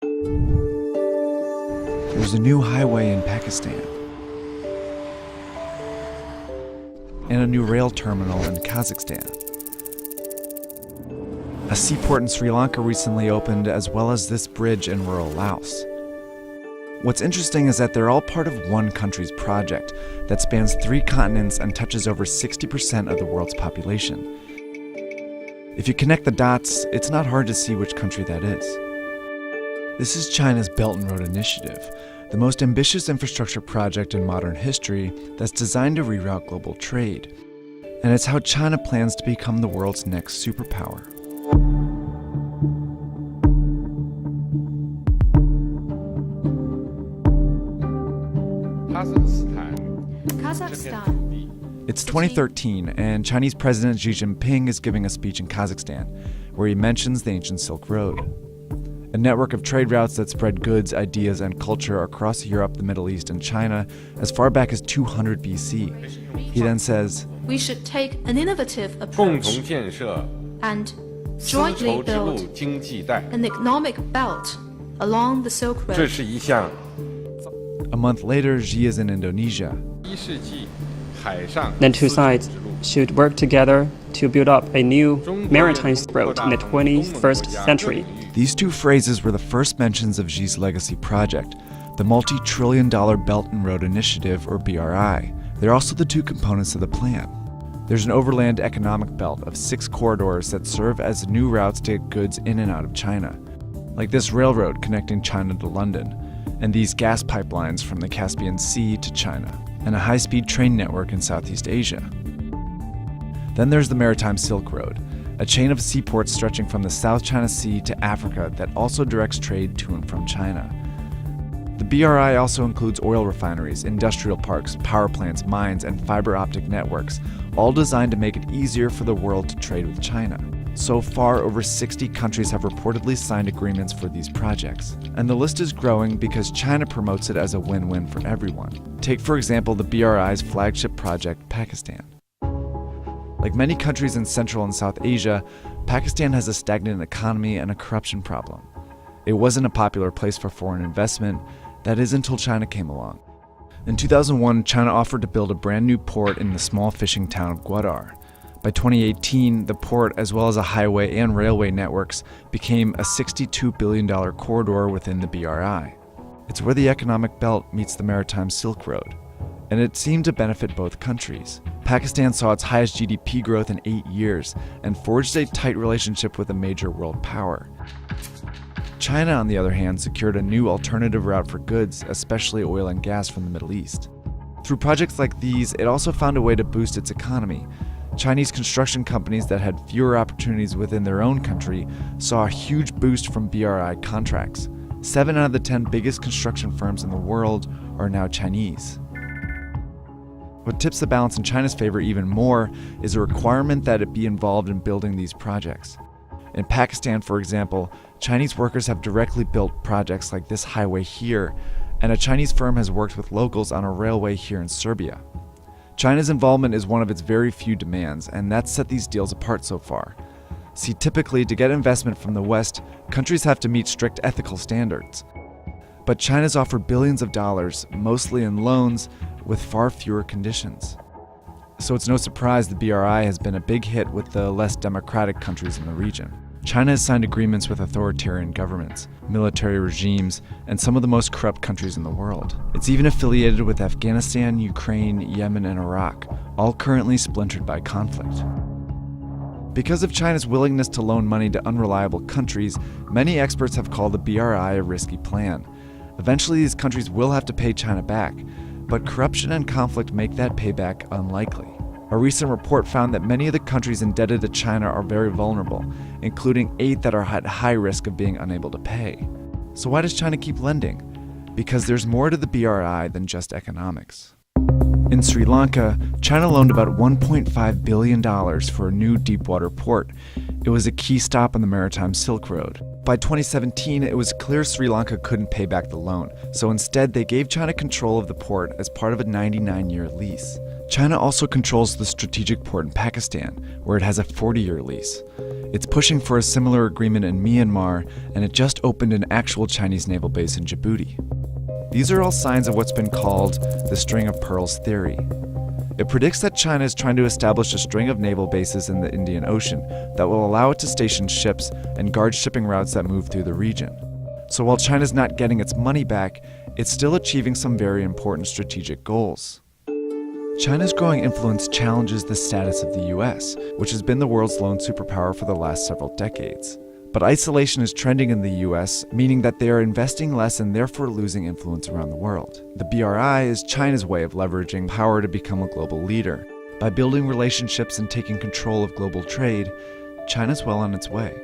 There's a new highway in Pakistan, and a new rail terminal in Kazakhstan. A seaport in Sri Lanka recently opened, as well as this bridge in rural Laos. What's interesting is that they're all part of one country's project that spans 3 continents and touches over 60% of the world's population. If you connect the dots, it's not hard to see which country that is. This is China's Belt and Road Initiative, the most ambitious infrastructure project in modern history that's designed to reroute global trade. And it's how China plans to become the world's next superpower. Kazakhstan. It's 2013, and Chinese President Xi Jinping is giving a speech in Kazakhstan, where he mentions the ancient Silk Road, a network of trade routes that spread goods, ideas, and culture across Europe, the Middle East, and China as far back as 200 BC. He then says, "We should take an innovative approach and jointly build an economic belt along the Silk Road." A month later, Xi is in Indonesia. The two sides should work together to build up a new maritime road in the 21st century. These 2 phrases were the first mentions of Xi's legacy project, the multi-trillion-dollar Belt and Road Initiative, or BRI. They're also the 2 components of the plan. There's an overland economic belt of 6 corridors that serve as new routes to get goods in and out of China, like this railroad connecting China to London, and these gas pipelines from the Caspian Sea to China, and a high-speed train network in Southeast Asia. Then there's the Maritime Silk Road, a chain of seaports stretching from the South China Sea to Africa that also directs trade to and from China. The BRI also includes oil refineries, industrial parks, power plants, mines, and fiber optic networks, all designed to make it easier for the world to trade with China. So far, over 60 countries have reportedly signed agreements for these projects. And the list is growing because China promotes it as a win-win for everyone. Take, for example, the BRI's flagship project, Pakistan. Like many countries in Central and South Asia, Pakistan has a stagnant economy and a corruption problem. It wasn't a popular place for foreign investment, that is, until China came along. In 2001, China offered to build a brand new port in the small fishing town of Gwadar. By 2018, the port, as well as a highway and railway networks, became a $62 billion corridor within the BRI. It's where the economic belt meets the Maritime Silk Road, and it seemed to benefit both countries. Pakistan saw its highest GDP growth in 8 years and forged a tight relationship with a major world power. China, on the other hand, secured a new alternative route for goods, especially oil and gas from the Middle East. Through projects like these, it also found a way to boost its economy. Chinese construction companies that had fewer opportunities within their own country saw a huge boost from BRI contracts. 7 out of the 10 biggest construction firms in the world are now Chinese. What tips the balance in China's favor even more is a requirement that it be involved in building these projects. In Pakistan, for example, Chinese workers have directly built projects like this highway here, and a Chinese firm has worked with locals on a railway here in Serbia. China's involvement is one of its very few demands, and that's set these deals apart so far. See, typically, to get investment from the West, countries have to meet strict ethical standards. But China's offered billions of dollars, mostly in loans, with far fewer conditions. So it's no surprise the BRI has been a big hit with the less democratic countries in the region. China has signed agreements with authoritarian governments, military regimes, and some of the most corrupt countries in the world. It's even affiliated with Afghanistan, Ukraine, Yemen, and Iraq, all currently splintered by conflict. Because of China's willingness to loan money to unreliable countries, many experts have called the BRI a risky plan. Eventually, these countries will have to pay China back, but corruption and conflict make that payback unlikely. A recent report found that many of the countries indebted to China are very vulnerable, including 8 that are at high risk of being unable to pay. So why does China keep lending? Because there's more to the BRI than just economics. In Sri Lanka, China loaned about $1.5 billion for a new deepwater port. It was a key stop on the Maritime Silk Road. By 2017, it was clear Sri Lanka couldn't pay back the loan, so instead they gave China control of the port as part of a 99-year lease. China also controls the strategic port in Pakistan, where it has a 40-year lease. It's pushing for a similar agreement in Myanmar, and it just opened an actual Chinese naval base in Djibouti. These are all signs of what's been called the string of pearls theory. It predicts that China is trying to establish a string of naval bases in the Indian Ocean that will allow it to station ships and guard shipping routes that move through the region. So while China's not getting its money back, it's still achieving some very important strategic goals. China's growing influence challenges the status of the US, which has been the world's lone superpower for the last several decades. But isolation is trending in the US, meaning that they are investing less and therefore losing influence around the world. The BRI is China's way of leveraging power to become a global leader. By building relationships and taking control of global trade, China's well on its way.